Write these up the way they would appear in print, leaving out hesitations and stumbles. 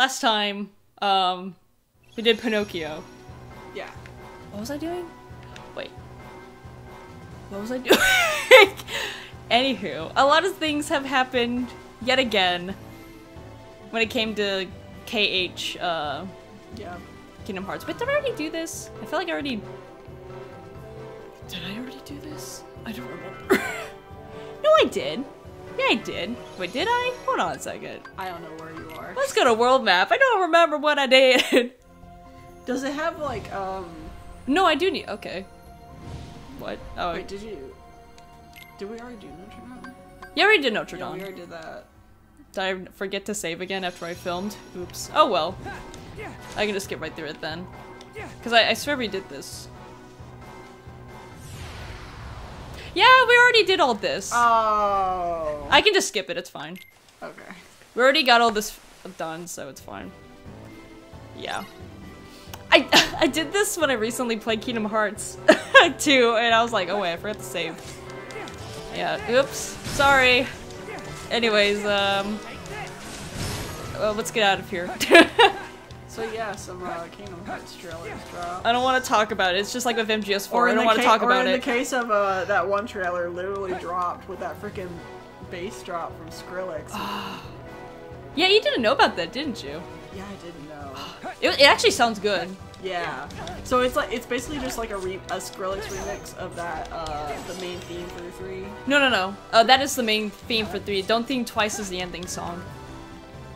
last time, we did Pinocchio. Yeah. What was I doing? Wait. What was I doing? Anywho, a lot of things have happened yet again when it came to KH, Yeah. Kingdom Hearts. But did I already do this? I feel like I already... Did I already do this? I don't remember. No, I did. Yeah, I did. Wait, did I? Hold on a second. I don't know where you are. Let's go to world map. I don't remember what I did. Does it have like No, I do need... Okay. What? Oh, wait, did we already do Notre Dame? you already did Notre Yeah, Dame. we already did that. Did I forget to save again after I filmed? Oops. Oh well. I can just skip right through it then. Because I swear we did this. Yeah, we already did all this. Oh. I can just skip it, it's fine. Okay. We already got all this done, so it's fine. Yeah. I did this when I recently played Kingdom Hearts 2, and I was like, oh wait, I forgot to save. Yeah, oops. Sorry. Anyways, well, let's get out of here. So yeah, some Kingdom Hearts trailers dropped. I don't want to talk about it. It's just like with MGS4. Or I don't want to talk about in it. the case of that one trailer, literally dropped with that freaking bass drop from Skrillex. Yeah, you didn't know about that, didn't you? Yeah, I didn't know. It actually sounds good. Yeah. So it's basically just like a Skrillex remix of that the main theme for 3. No. That is the main theme for 3. Don't Think Twice is the ending song.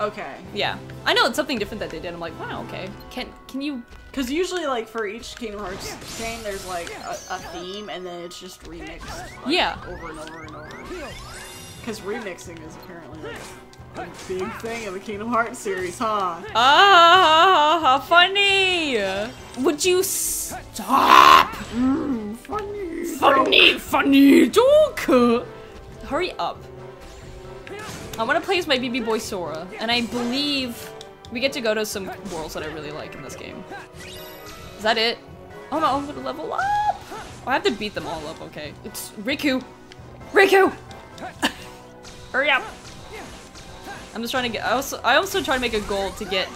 Okay. Yeah. I know it's something different that they did. I'm like, wow, okay. Can you... Because usually, like, for each Kingdom Hearts game, there's, like, a theme, and then it's just remixed. Like, Yeah. Over and over and over. Because remixing is apparently, like, a big thing in the Kingdom Hearts series, huh? Ah, funny! Would you stop? Funny joke! Hurry up. I want to play as my BB boy Sora, and I believe we get to go to some worlds that I really like in this game. Is that it? Oh no, I'm gonna level up! Oh, I have to beat them all up, okay. It's Riku! Riku! Hurry up! I'm just trying to get- I also try to make a goal to get-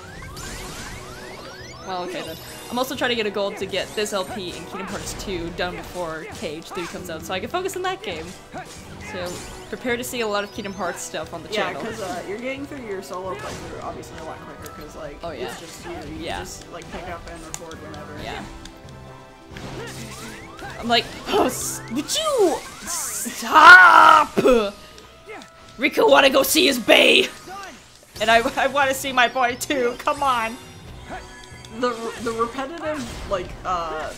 Well, okay then. I'm also trying to get a goal to get this LP in Kingdom Hearts 2 done before KH3 comes out, so I can focus on that game. So, prepare to see a lot of Kingdom Hearts stuff on the Yeah, channel. because you're getting through your solo playthrough obviously a lot quicker, because, like, Oh, yeah. it's just you. You Yeah. just, like, pick up and record whenever. Yeah. I'm like, oh, would you stop? Riku wanna go see his bae! And I wanna see my boy too, come on! The repetitive, like,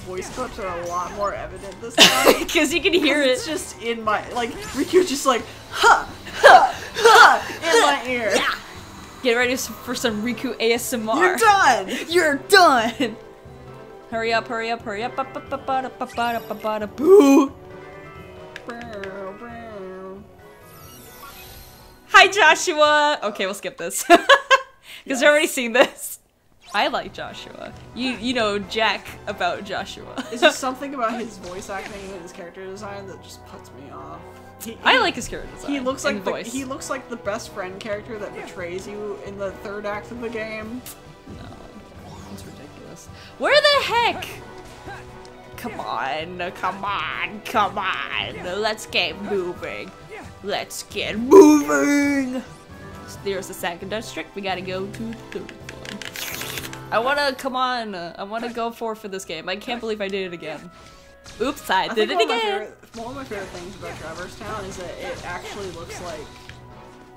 voice clips are a lot more evident this time. Because you can hear It's it. just in my, like, Riku's just like, ha, ha, ha, in my ear. Yeah. Get ready for some Riku ASMR. You're done! You're done! Hurry up, hurry up, hurry up, boo! Hi Joshua! Okay, we'll skip this. Because Yes. I've already seen this. I like Joshua. You know Jack about Joshua. It's just something about his voice acting and his character design that just puts me off. I like his character design. He looks and like voice. he looks like the best friend character that betrays you in the 3rd act of the game. No, it's ridiculous. Where the heck? Come on, come on, come on. Let's get moving. Let's get moving. There's the 2nd district. We gotta go to the 3rd one. I wanna, come on. I wanna go for this game. I can't believe I did it again. Oops, I did think it again. One of my favorite things about Traverse Town is that it actually looks like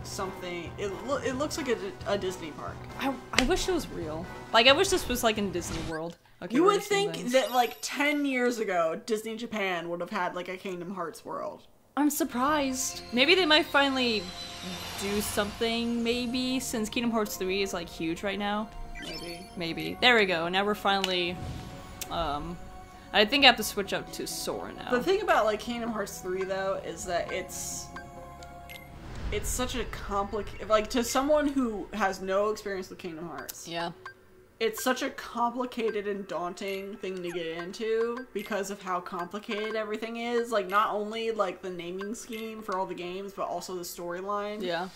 something. It looks like a Disney park. I wish it was real. Like, I wish this was like in Disney World. Okay, You we're would seeing think things. that like 10 years ago, Disney Japan would have had like a Kingdom Hearts world. I'm surprised. Maybe they might finally do something, maybe, since Kingdom Hearts 3 is like huge right now. Maybe. There we go. Now we're finally, I think I have to switch up to Sora now. The thing about like Kingdom Hearts 3 though is that it's such a complicated, like, to someone who has no experience with Kingdom Hearts. Yeah. it's such a complicated and daunting thing to get into because of how complicated everything is. Like, not only, like, the naming scheme for all the games, but also the storyline. Yeah.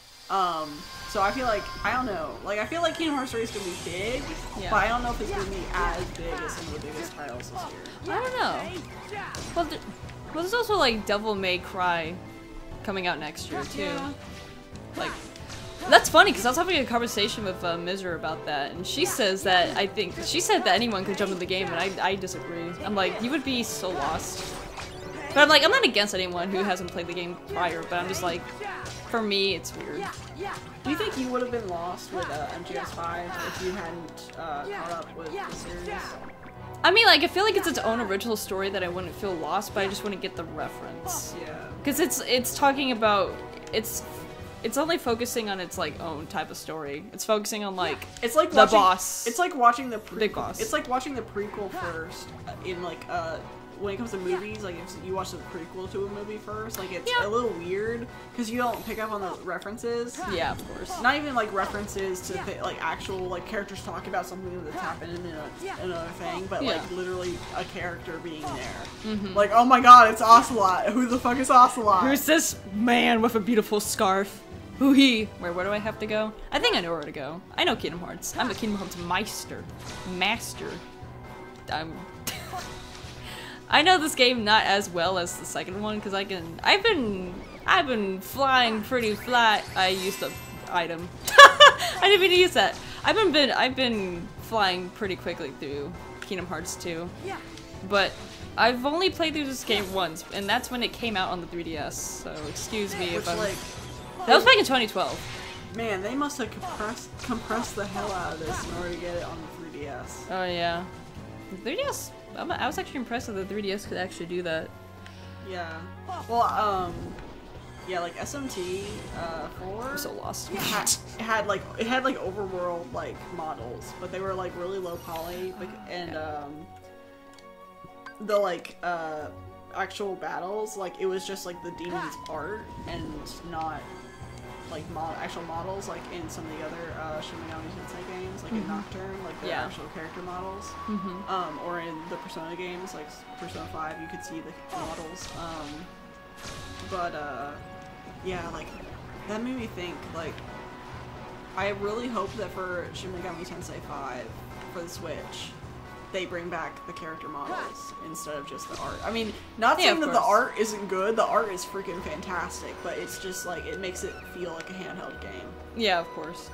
So I feel like, I don't know, like, I feel like Kingdom Hearts 3 is gonna be big, Yeah. but I don't know if it's gonna be as big as some of the biggest titles this year. I don't know. Well, there's also, like, Devil May Cry coming out next year, too. Yeah. Like, that's funny, because I was having a conversation with Mizra about that, and she says that, she said that anyone could jump into the game, and I disagree. I'm like, you would be so lost. But I'm like, I'm not against anyone who hasn't played the game prior, but I'm just like, for me, it's weird. Do you think you would have been lost with MGS5 if you hadn't caught up with the series? I mean, like, I feel like it's its own original story that I wouldn't feel lost, but I just wouldn't get the reference. Yeah. Because it's talking about, it's only focusing on its, like, own type of story. It's focusing on, like, it's like the boss. It's like watching the Big boss. It's like watching the prequel first in, like, when it comes to movies, like, if you watch the prequel to a movie first, like, it's a little weird, because you don't pick up on the references. Yeah, of course. Not even, like, references to, like, actual, like, characters talking about something that's happened in another thing, but, like, literally a character being there. Like, oh my god, it's Ocelot! Who the fuck is Ocelot? Who's this man with a beautiful scarf? Who he? Where do I have to go? I think I know where to go. I know Kingdom Hearts. I'm a Kingdom Hearts master. I know this game not as well as the second one because I've been flying pretty flat. I used the item. I didn't even use that. I've been flying pretty quickly through Kingdom Hearts 2. Yeah. But I've only played through this game once, and that's when it came out on the 3DS. So excuse me if I'm. That was back in 2012. Man, they must have compressed the hell out of this in order to get it on the 3DS. Oh yeah, the 3DS. I was actually impressed that the 3DS could actually do that. Yeah. Well, yeah, like SMT 4. I'm so lost. It had like overworld like models, but they were like really low poly, and the like actual battles, like it was just like the demon's art and not like actual models like in some of the other Shin Megami Tensei games, like in Nocturne, like the actual character models. Or in the Persona games, like Persona 5, you could see the models. Yeah, like that made me think, like I really hope that for Shin Megami Tensei 5 for the Switch, they bring back the character models instead of just the art. I mean, not saying that the art isn't good, the art is freaking fantastic, but it's just like, it makes it feel like a handheld game. Yeah, of course.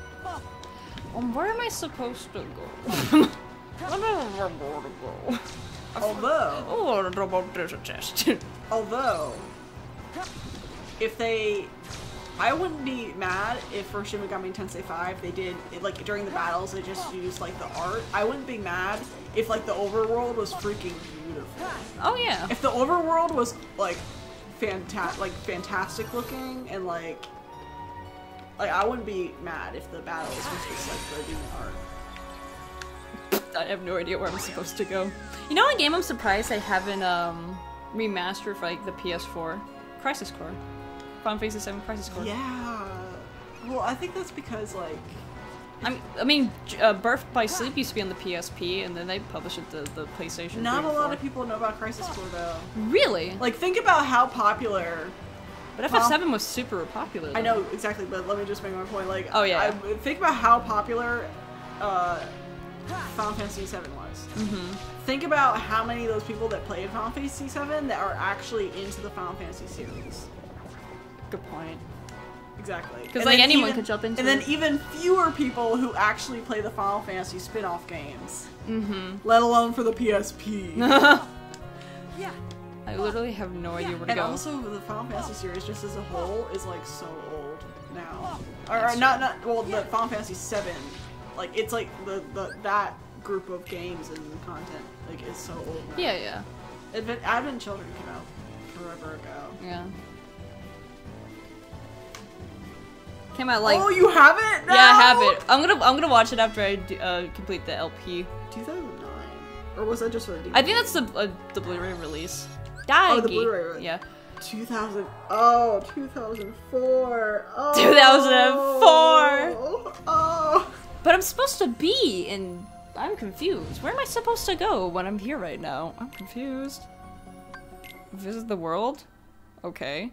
Where am I supposed to go? I don't know where to go. Although, if they... I wouldn't be mad if for Shin Megami Tensei 5 they did, like, during the battles they just used, like, the art. I wouldn't be mad if, like, the overworld was freaking beautiful. Oh, yeah. If the overworld was, like, fantastic looking and, like, I wouldn't be mad if the battles was just, like, the demon art. I have no idea where I'm supposed to go. You know what game I'm surprised I haven't, remastered for, like, the PS4? Crisis Core. Final Fantasy 7 Crisis Core. Yeah. Well, I think that's because, like... I mean, Birth by Sleep used to be on the PSP, and then they published it to the PlayStation. Not a lot of people know about Crisis Core, though. Really? Like, think about how popular... But FF7 was super popular, though. I know, exactly, but let me just make my point. Like, oh, yeah. Think about how popular Final Fantasy 7 was. Think about how many of those people that played Final Fantasy 7 that are actually into the Final Fantasy series. Good point. Exactly. Because like anyone could jump into it. And then even fewer people who actually play the Final Fantasy spin-off games. Let alone for the PSP. Yeah. I literally have no idea where to go. And also the Final Fantasy series just as a whole is like so old now. Or not well, the Final Fantasy 7, like it's like that group of games and content like is so old now. Yeah, yeah. Advent Children came out forever ago. Yeah. Came out like. Oh, you have it now? Yeah, I have it. I'm gonna watch it after I complete the LP. 2009, or was that just for the DVD? I think that's the Blu-ray release. Oh, the Blu-ray release. Yeah. 2000. Oh, 2004. Oh. 2004. Oh. But I'm supposed to be in I'm confused. Where am I supposed to go when I'm here right now? I'm confused. Visit the world? Okay.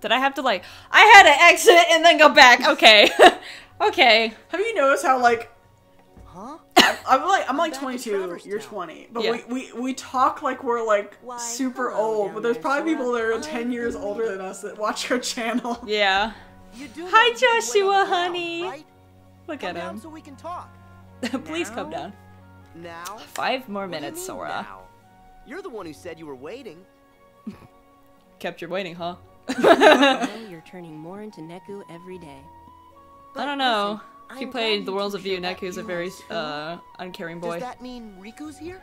Did I have to like... I had to exit and then go back. Okay. Okay. Have you noticed how like... Huh? I'm like Back in 22, Traverse you're Town. 20. But Yeah. we talk like we're like Why, super hello old, down but there's there, probably people that are Sora. 10 years older than us that watch our channel. Yeah. You do know Hi, you can wait Joshua, on the ground, honey. Right? Look Come at down him. so we can talk. Please come Now? down. Now? 5 more What do you minutes, mean Sora. now? You're the one who said you were waiting. Kept you waiting, huh? Now you're turning more into Neku every day. I don't know. Listen, If you I'm played glad The you Worlds two of View, showed that Neku's a you very, are too. uncaring Does boy. that mean Riku's here?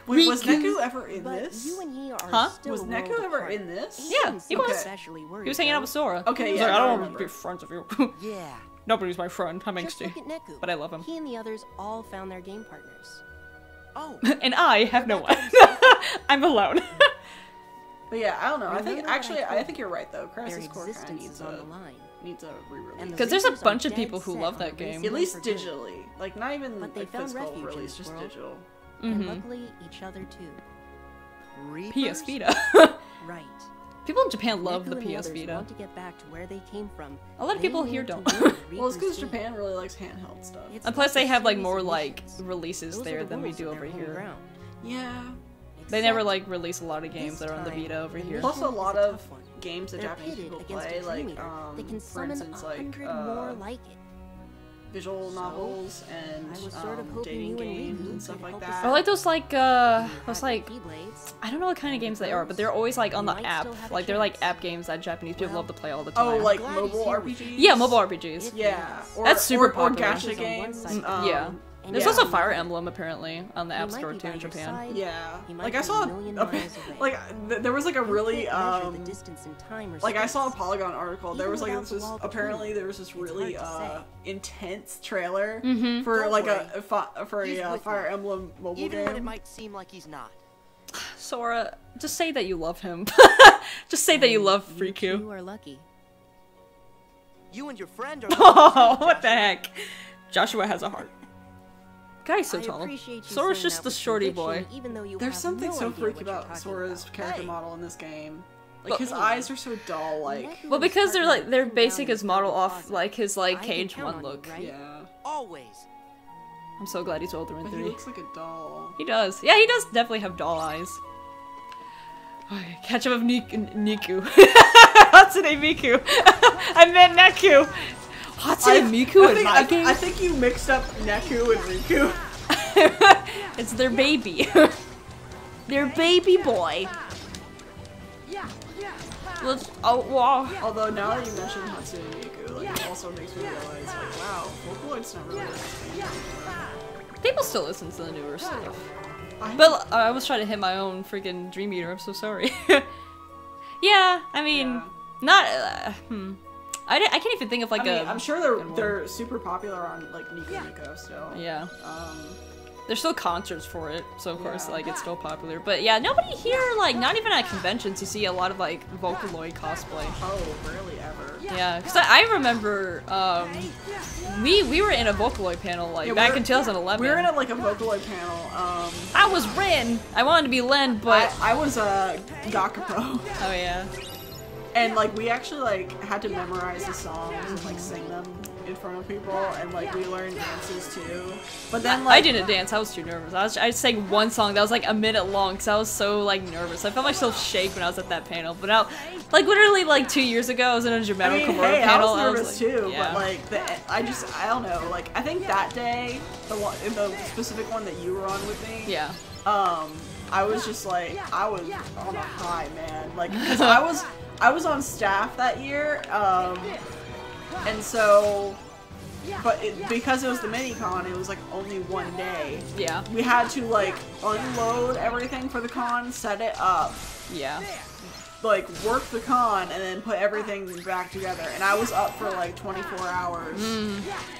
Wait, was Riku. Neku ever in But this? you and he are Huh? still Was a Neku world ever apart. in this? Yeah, Didn't he seem was. especially worried, He was hanging out with though. Sora. Okay, He's yeah, like, I I don't want remember. to be friends with you. Yeah. Nobody's my friend. I'm Just angsty. look at Neku. But I love him. He and the others all found their game partners. Oh. And I have no one. I'm alone. But yeah, I don't know. I think Remember what I actually, I told think you're right though. Their Crisis Core kind of existence needs is on the a line. re-release. And the Because there's a Rikus are bunch of dead people who set love on that game. erasing At least them for good. digitally, like not even But they like found physical refuge in release, this just world. digital. And Mhm. luckily, each other too. PS Reapers? Vita. Right. People in Japan love Neku the and PS others Vita. want to get back to where they came from. A lot of They people here need to don't. win the Well, it's because Riku's game. Japan really likes handheld stuff. It's And plus like they a have like series more of like missions. releases Those are there the than we rules do of over their home here. ground. Yeah. They never Except like release a lot of games this that are on the time, Vita over the here. Plus, a mission is lot a of tough one. games that They're Japanese pitted people against play, a like Dream Eater that can for summon instance, like 100 more like it. visual So, novels and I was sort of hoping dating you and games Riku and stuff could like help us that. Or like those like Keyblades. I don't know what kind of games they are, but they're always like on the You might app. still have a Like they're like chance. app games that Japanese people Well, love to play all the time. Oh, like glad he's mobile here with RPGs? yeah, mobile RPGs. Yeah. Or, That's super or popular. gacha Games on one games. side. Yeah. And There's yeah. also Fire Emblem apparently on the He App might Store be too by in your Japan. side. Yeah. He might Like I be saw a million miles away. like there was like a You really can't measure the distance in time or like I saw a space. Polygon article. There Even was like without this the was, wall between apparently them, there was this it's really hard to say. intense trailer Mhm. for Don't like worry. for He's a with Fire me. Emblem mobile Even game. when it might seem like he's not. Sora, just say that you love him. Just say that you love You Riku. two are lucky. You and your friend are. Oh, what the heck? Joshua has a heart. Guy's so I tall. appreciate you Sora's saying just that the with shorty conviction, boy. Even though you There's have something no so idea freaky what you're about talking Sora's about. character Hey. model in this game. Like Well, his anyway, eyes are so dull. Like Neku Well, was because they're partnered like their with basic Down is in model Scarlet off Plaza. like his like I can Cage count 1 on you, look. right? yeah, Always. I'm so glad he's older in but he 3. looks like a doll. He does. Yeah, he does definitely have doll eyes. Okay, catch up of Niku. Hatsune Miku. I meant Neku. Hatsune Miku in my game? I think you mixed up Neku and Riku. It's their baby. Their baby boy. Let's, oh, wow. Although now that you mentioned Hatsune Miku, like it also makes me realize, like, wow, Vocaloid's not really this game. People still listen to the newer stuff. I- But I was trying to hit my own freaking Dream Eater. I'm so sorry. Yeah, I mean, Yeah. not. I can't even think of like I mean, a. I'm sure good one. they're super popular on like Nico Nico still. Yeah, Um, there's still concerts for it, so of course, Yeah. like it's still popular. But yeah, nobody here, like, not even at conventions, you see a lot of like Vocaloid cosplay. oh, rarely ever. Yeah, because I remember we were in a Vocaloid panel like Yeah, back we're- in 2011. We were in like a Vocaloid panel. I was Rin. I wanted to be Len, but I was Gakapro. oh yeah. And like we actually like had to memorize the songs and like sing them in front of people, and like we learned dances too. But then I like didn't dance. I was too nervous. I sang one song that was like a minute long because I was so like nervous. I felt myself shake when I was at that panel. But now, like literally like 2 years ago, I was in a Germano I mean, Kimura hey, panel. I was nervous like, too, yeah. but like I don't know. Like I think that day, the specific one that you were on with me, yeah. I was just like I was on a high, man. Like because I was on staff that year, and so. But because it was the mini-con, it was like only one day. Yeah. We had to like unload everything for the con, set it up, Yeah. like work the con, and then put everything back together. And I was up for like 24 hours,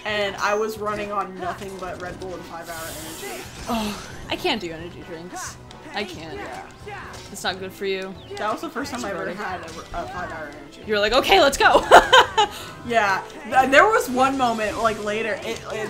and I was running on nothing but Red Bull and 5 Hour Energy. Oh, I can't do energy drinks. I can't. Yeah. It's not good for you. That was the first time I ever Right. had a 5-hour energy. You're like, okay, let's go. Yeah, there was one moment, like, later,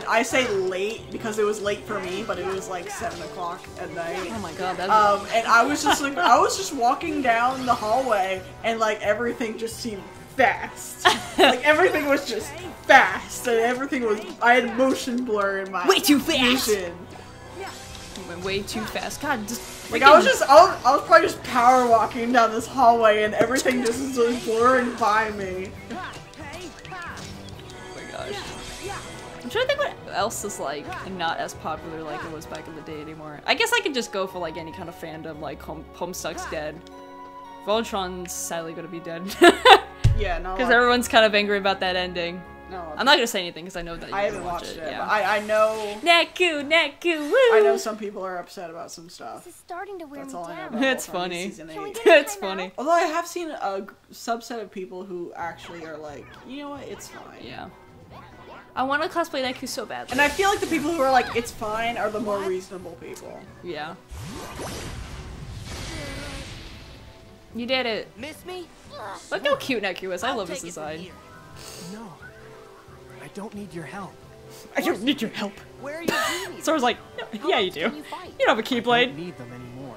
I say late because it was late for me, but it was like 7 o'clock at night. Oh my god, that And I was just like, I was just walking down the hallway, and like, everything just seemed fast. Like, everything was just fast, and everything was, I had motion blur in my Way too fast. vision. went way too fast. God, just Like, I was probably just power walking down this hallway, and everything just was like blurring by me. Oh my gosh. I'm trying to think what else is like not as popular like it was back in the day anymore. I guess I could just go for like any kind of fandom, like Homestuck's dead. Voltron's sadly gonna be dead. Yeah, no. Because everyone's kind of angry about that ending. No, I'm not gonna say anything because I know that you I haven't can watch watched it. it. Yeah. But I know. Neku, woo! I know some people are upset about some stuff. This is starting to wear That's me all I know down. about It's Voltron funny. Season Can we 8. get a It's timeout? funny. Although I have seen a subset of people who actually are like, you know what, it's fine. Yeah. I want to cosplay Neku so badly. And I feel like the people who are like, it's fine, are the more reasonable people. Yeah. You did it. Miss me? Look how cute Neku is. I I'll love his take it from design. here. No. I don't need your help. I don't need your help. Where are you doing? Sora's like, yeah, you do. Can you fight? You don't have a I Keyblade. don't need them anymore.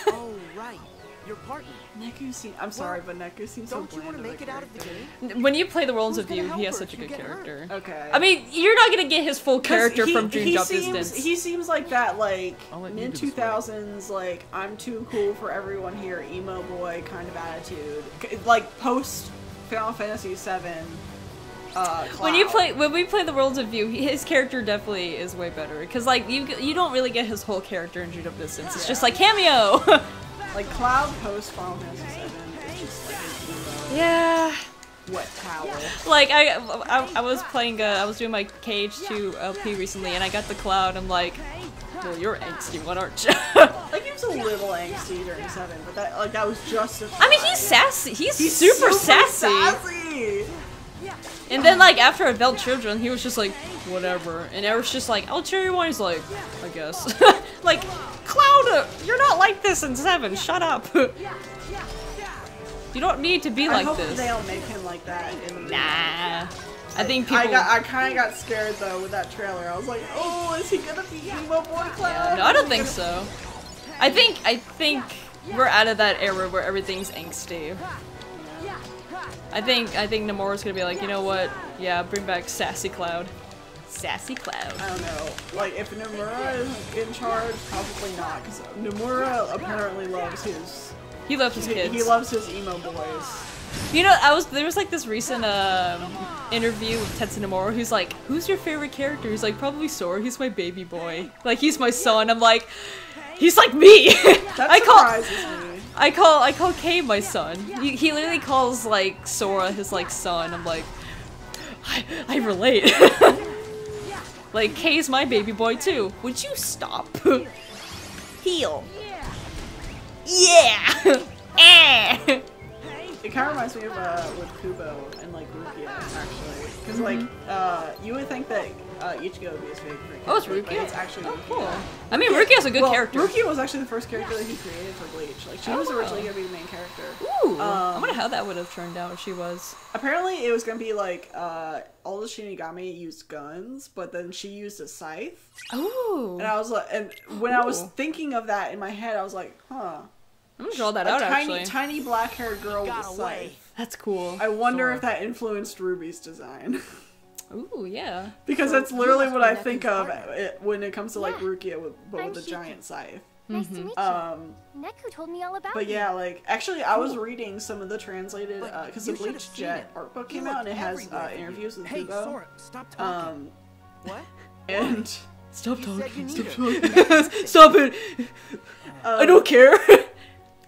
Oh, right. Your partner. Neku seems, I'm sorry, but Neku seems so Don't you bland want to of a make it out of the character. game? When you play the Worlds Who's of gonna View, he help has her such a if you good get hurt? character. Okay. I mean, you're not gonna get his full 'Cause character he- from Dream he Drop seems, Distance. He seems like that, like, I'll let you mid do this, 2000s, like, I'm too cool for everyone here, emo boy kind of attitude. Like, post Final Fantasy VII. When we Cloud. play the Worlds of View, his character definitely is way better. Because like you don't really get his whole character in Dream Drop Distance. It's just like cameo. Like, Cloud post Final Fantasy VII is just like an Yeah. emo wet towel. Like I was playing I was doing my KH2 LP recently and I got the Cloud. I'm like, well, you're angsty one, aren't you? Like, he was a little angsty during 7, but that was justified. I mean, he's sassy. He's super sassy. And then like after Adult Children, he was just like, whatever. And Eric's just like, I'll cheer you on. He's like, I guess. Like, Cloud, you're not like this in 7. Shut up. You don't need to be I like hope this. they don't make him like that in the movie. Nah. I think people. I kind of got scared though with that trailer. I was like, oh, is he gonna be emo boy Cloud? No, I don't think so. I think we're out of that era where everything's angsty. I think Nomura's gonna be like, you know what? Yeah, bring back Sassy Cloud. Sassy Cloud. I don't know. Like, if Nomura is in charge, probably not, because Nomura apparently loves his. He loves his kids. He loves his emo boys. You know, there was like this recent interview with Tetsu Nomura who's like, who's your favorite character? He's like, probably Sora, he's my baby boy. Like, he's my son. I'm like, he's like me! That surprises me. I call Kay my son. He literally calls like Sora his like son. I'm like, I relate. Like, Kay's my baby boy too. Would you stop? Heal. Yeah! Eh! It kind of reminds me of with Kubo and like Rukia, actually, because like you would think that Ichigo would be his favorite character. Oh, it's but Rukia? It's actually Oh, Rukia. cool. I mean, Rukia's a good character. Rukia was actually the first character that he created for Bleach. Like, she was originally gonna be the main character. Ooh, I wonder how that would have turned out if she was. Apparently, it was gonna be like all the Shinigami used guns, but then she used a scythe. Ooh. And I was like, and when I was Ooh. thinking of that in my head, I was like, huh. I'm gonna draw that A out tiny, actually. tiny black-haired girl with a Got away. scythe. That's cool. I wonder Sora. if that influenced Ruby's design. Ooh, yeah. Because So, that's you literally must what be I Neku's think of partner. when it comes to like Yeah. Rukia but I'm with a Shiki. giant scythe. Nice to meet you. Neku told me all about But you. yeah, like actually I was reading some of the translated But because the you should've Bleach seen Jet it. art book He came out and it looked has everywhere for you. interviews with Hey, Kubo. Sora, stop talking. What? And Stop You said talking. you Stop need talking. Stop it. I don't care.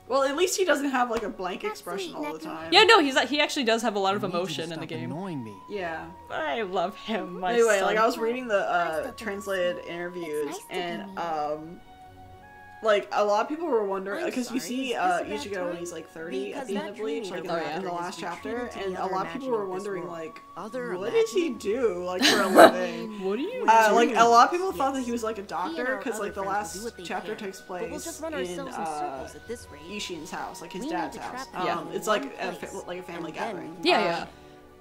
well, at least he doesn't have like a blank That's expression sweet, all the Neku. time. Yeah, no, he actually does have a lot of I need you to emotion in the stop game. Annoying me. Yeah. I love him. My Anyway, son. like I was reading I the still think translated it's interviews nice to be and me. like a lot of people were wondering I'm because you sorry, see is this about Ichigo when time? he's like 30 Because at the end that of Bleach, like dreaming in the about last is chapter, retreated to and the a other lot of people were imagining of this wondering world. like, Other what did he imagining? do like for a living? What do you Like a lot of Yes. people thought that he was like a He and doctor our because other like the friends will last do what they chapter can, takes but we'll place just run in ourselves in circles at this rate. Ishin's house, like his We need dad's to house. trap them in It's like one place, like a family and then gathering. Yeah, yeah.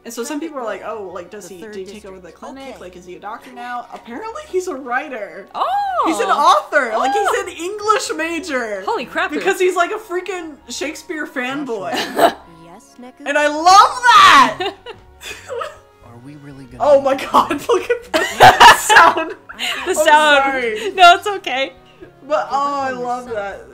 And so some people are like, oh, like The did third he take over the district. clinic? Okay. Like is he a doctor now? Apparently he's a writer. Oh! He's an author. Like he's an English major. Holy crap! Because he's like a freaking Shakespeare fanboy. Yes, Neku? And I love that! Are we really gonna? Oh my god, look at that sound! the sound. sorry. No, it's okay. But oh, I love that.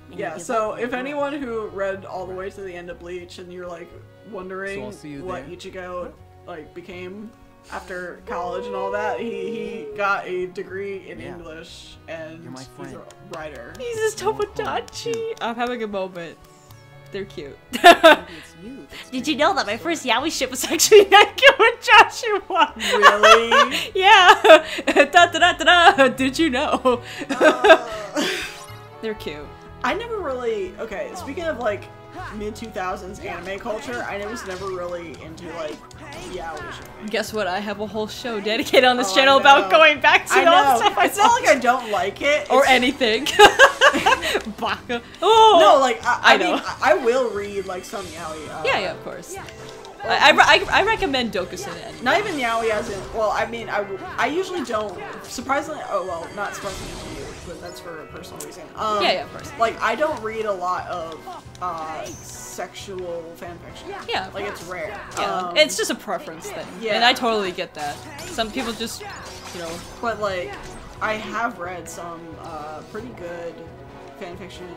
you Yeah, give so up if on anyone who read all the way to the end of Bleach and you're like So wondering I'll see you what there. Ichigo like became after college and all that, he got a degree in Yeah. English and You're my he's friend. a writer. He's just Tomodachi. I'm having a moment. They're cute. Maybe it's you that's Did you turning know into that my Sora. first Yaoi ship was actually Neku and Joshua? Really? Yeah. Da da da da da. Did you know? They're cute. I never really okay, speaking of like mid 2000s anime culture, I was never really into like yaoi shipping. Guess what? I have a whole show dedicated on this Oh, I channel about know. going back to I all the know. stuff I It's not saw. like I don't like it. Or it's- anything. Baka. Oh. No, like I know. mean, I will read like some yaoi. Yeah, yeah, of course. I recommend Dokusen and Not even yaoi as in. Well, I mean, I usually don't. Surprisingly, oh well, not surprisingly to you, but that's for a personal reason. Yeah, yeah, of course. Like I don't read a lot of sexual fanfiction. Yeah. Like it's rare. Yeah, it's just a preference thing. yeah. And I totally get that. Some people just, you know, But like, I have read some pretty good fanfiction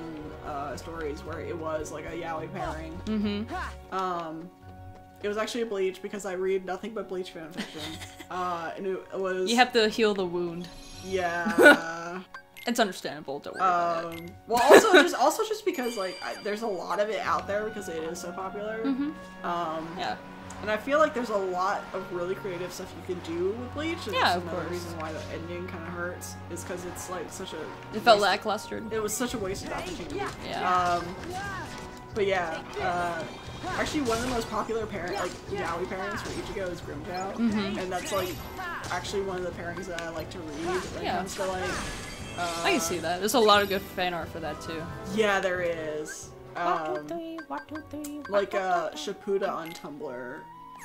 stories where it was like a yaoi pairing. Mm-hmm. It was actually a Bleach because I read nothing but Bleach fanfiction. And it was you have to heal the wound. yeah. It's understandable, don't worry about it. Well, also just because like there's a lot of it out there because it is so popular. Yeah. And I feel like there's a lot of really creative stuff you can do with Bleach. And Yeah, that's of another course. reason why the ending kind of hurts is because it's like such a. It felt waste- lackluster. It was such a wasted opportunity. Yeah. But yeah, actually one of the most popular yaoi pairings for Ichigo is Grimmjow, and that's like actually one of the pairings that I like to read when it Yeah. comes to like. I can see that. There's a lot of good fan art for that too. Yeah, there is. Like Shapuda on Tumblr,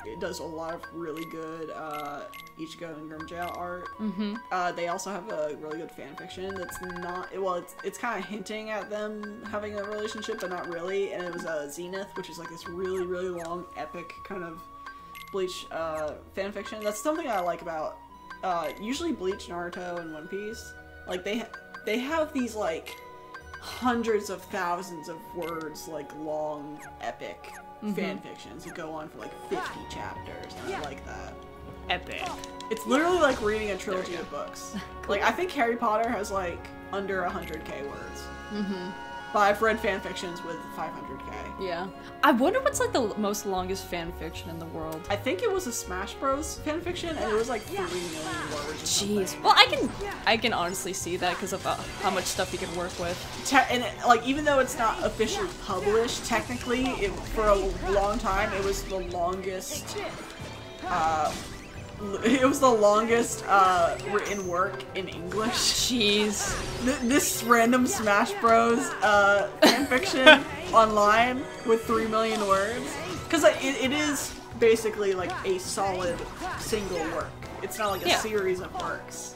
it does a lot of really good Ichigo and Grimmjow art. They also have a really good fanfiction that's not well. It's kind of hinting at them having a relationship, but not really. And it was Zenith, which is like this really long epic kind of Bleach fanfiction. That's something I like about usually Bleach, Naruto, and One Piece. Like they have these like hundreds of thousands of words, like long epic fan fictions that go on for like 50 chapters, and I like that. Epic. It's literally like reading a trilogy of books. Like I think Harry Potter has like under 100k words. But I've read fan fictions with 500k. Yeah. I wonder what's like the most longest fan fiction in the world. I think it was a Smash Bros fan fiction, and it was like 3 million words. Or Jeez. something. Well, I can honestly see that because of how much stuff you can work with. Like even though it's not officially published, technically, for a long time it was the longest. It was the longest written work in English. Jeez. This random Smash Bros. Fanfiction online with 3 million words, because it is basically like a solid single work. It's not like a Yeah. series of works.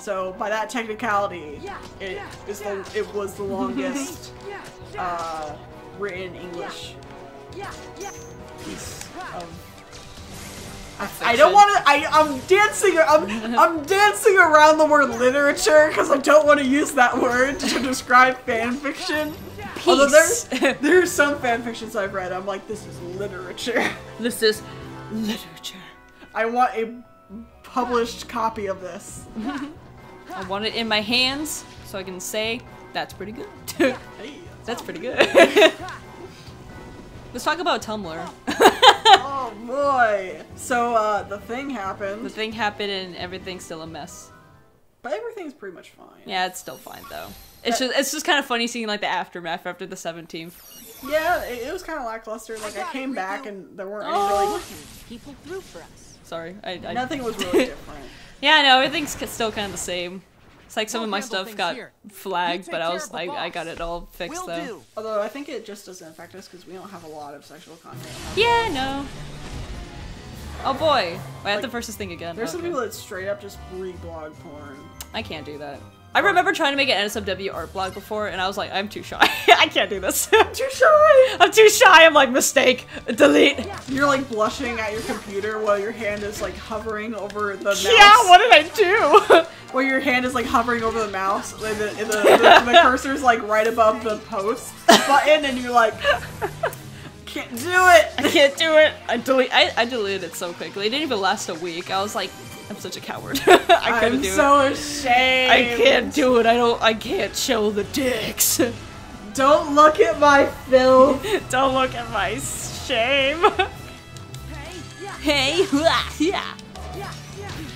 So by that technicality, it was the longest written English piece of. I don't want to. I'm dancing. I'm dancing around the word literature because I don't want to use that word to describe fan fiction. Although there's some fan fictions I've read, I'm like, this is literature. This is literature. I want a published copy of this. I want it in my hands so I can say that's pretty good. Hey. That's pretty good. Let's talk about Tumblr. Oh boy. So the thing happened, The thing happened and everything's still a mess. but everything's pretty much fine. Yeah, it's still fine though. It's just kind of funny seeing like the aftermath after the 17th. Yeah, it was kind of lackluster. Like I came back and there weren't any really. People threw for us. Sorry, I Nothing was really different. Yeah, I know everything's still kind of the same. It's like some of my handle stuff things got here. flagged, You but take care of the I boss. got it all fixed Will though. do. Although I think it just doesn't affect us because we don't have a lot of sexual content. Yeah, no. Oh boy, I have to verse this thing again. There's some Okay. people that straight up just reblog porn. I can't do that. I remember trying to make an NSFW art blog before, and I was like, I'm too shy. I can't do this. I'm too shy. I'm too shy. I'm like, mistake. Delete. You're like blushing at your computer while your hand is like hovering over the mouse. Yeah, what did I do? Where your hand is like hovering over the mouse, like the cursor's like right above the post button, and you're like, can't do it. I can't do it. I deleted it so quickly. It didn't even last a week. I was like, I'm such a coward. I couldn't do it. I'm so ashamed. I can't do it. I can't show the dicks. Don't look at my filth. Don't look at my shame. Hey, yeah.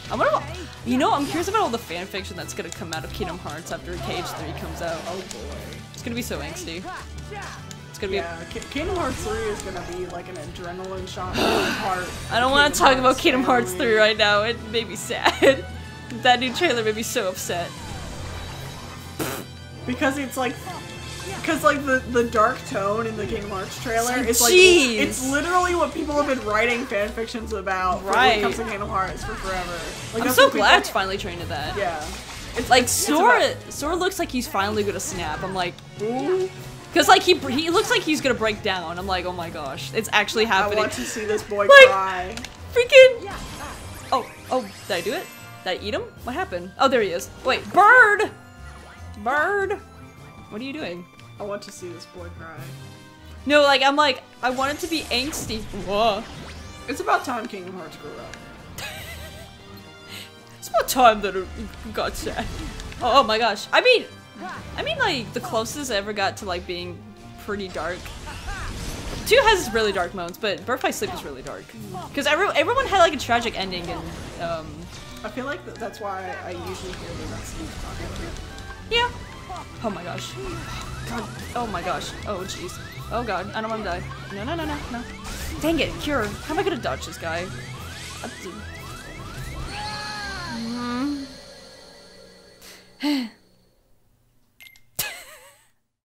I'm curious about all the fan fiction that's gonna come out of Kingdom Hearts after KH3 comes out. Oh boy. It's gonna be so angsty. It's gonna be. Yeah, Kingdom Hearts 3 is gonna be like an adrenaline shot in the heart. I don't want to talk about Kingdom Hearts family. 3 right now. It made me sad. That new trailer made me so upset. Because it's like, the dark tone in the Kingdom Hearts trailer is like, Jeez. it's literally what people have been writing fan fictions about when Right. it comes to Kingdom Hearts for forever. Like, I'm that's so what glad it's people- finally trained to that. Yeah. It's, Like it's Sora, about- Sora looks like he's finally gonna snap. I'm like, ooh. Cause like he looks like he's gonna break down. I'm like, oh my gosh, it's actually I happening. want to see this boy Like- cry. Freaking! Oh, did I do it? Did I eat him? What happened? Oh, there he is. Wait, bird! Bird! What are you doing? I want to see this boy cry. No, like, I want it to be angsty. Whoa. It's about time Kingdom Hearts grew up. It's about time that it got sad. Oh my gosh. I mean, like, the closest I ever got to, like, being pretty dark. 2 has really dark moments, but Birth by Sleep is really dark. Because everyone had, like, a tragic ending, and, I feel like that's why I usually hear the rest of these talking about it. yeah. Oh my gosh. God. Oh my gosh. Oh jeez. Oh god. I don't want to die. No. Dang it. Cure. How am I gonna dodge this guy?